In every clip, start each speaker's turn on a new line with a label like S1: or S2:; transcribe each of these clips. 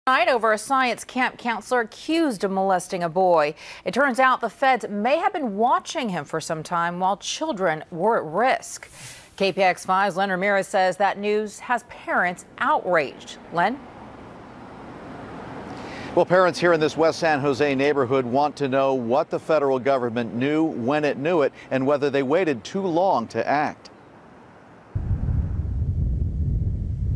S1: Tonight over a science camp counselor accused of molesting a boy. It turns out the feds may have been watching him for some time while children were at risk. KPIX5's Len Ramirez says that news has parents outraged. Len?
S2: Well, parents here in this West San Jose neighborhood want to know what the federal government knew, when it knew it, and whether they waited too long to act.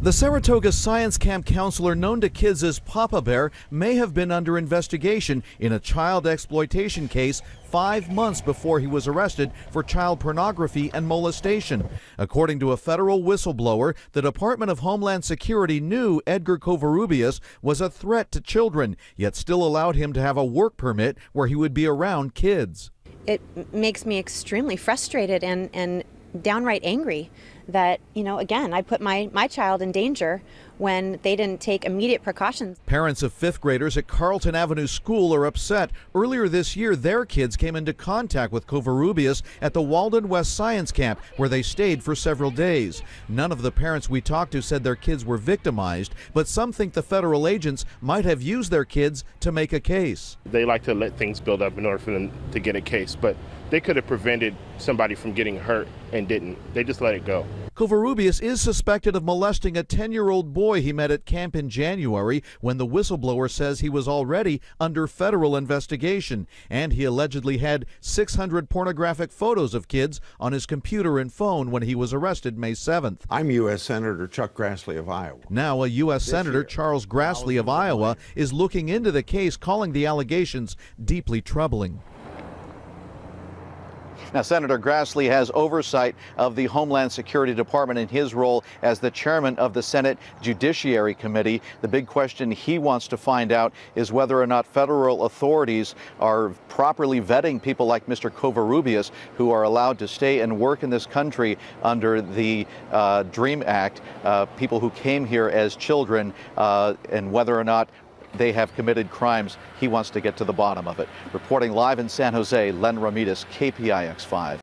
S3: The Saratoga science camp counselor known to kids as Papa Bear may have been under investigation in a child exploitation case 5 months before he was arrested for child pornography and molestation. According to a federal whistleblower, the Department of Homeland Security knew Edgar Covarrubias was a threat to children, yet still allowed him to have a work permit where he would be around kids.
S4: It makes me extremely frustrated and downright angry that, again, I put my child in danger when they didn't take immediate precautions.
S3: Parents of fifth graders at Carlton Avenue School are upset. Earlier this year, their kids came into contact with Covarrubias at the Walden West Science Camp, where they stayed for several days. None of the parents we talked to said their kids were victimized, but some think the federal agents might have used their kids to make a case.
S5: They like to let things build up in order for them to get a case, but they could have prevented somebody from getting hurt and didn't. They just let it go.
S3: Covarrubias is suspected of molesting a 10-year-old boy he met at camp in January, when the whistleblower says he was already under federal investigation, and he allegedly had 600 pornographic photos of kids on his computer and phone when he was arrested May 7th.
S6: I'm U.S. Senator Chuck Grassley of Iowa.
S3: Now a U.S. Senator, Charles Grassley of Iowa, is looking into the case, calling the allegations deeply troubling.
S2: Now, Senator Grassley has oversight of the Homeland Security Department in his role as the chairman of the Senate Judiciary Committee. The big question he wants to find out is whether or not federal authorities are properly vetting people like Mr. Covarrubias, who are allowed to stay and work in this country under the DREAM Act, people who came here as children, and whether or not they have committed crimes. He wants to get to the bottom of it. Reporting live in San Jose, Len Ramirez, KPIX5.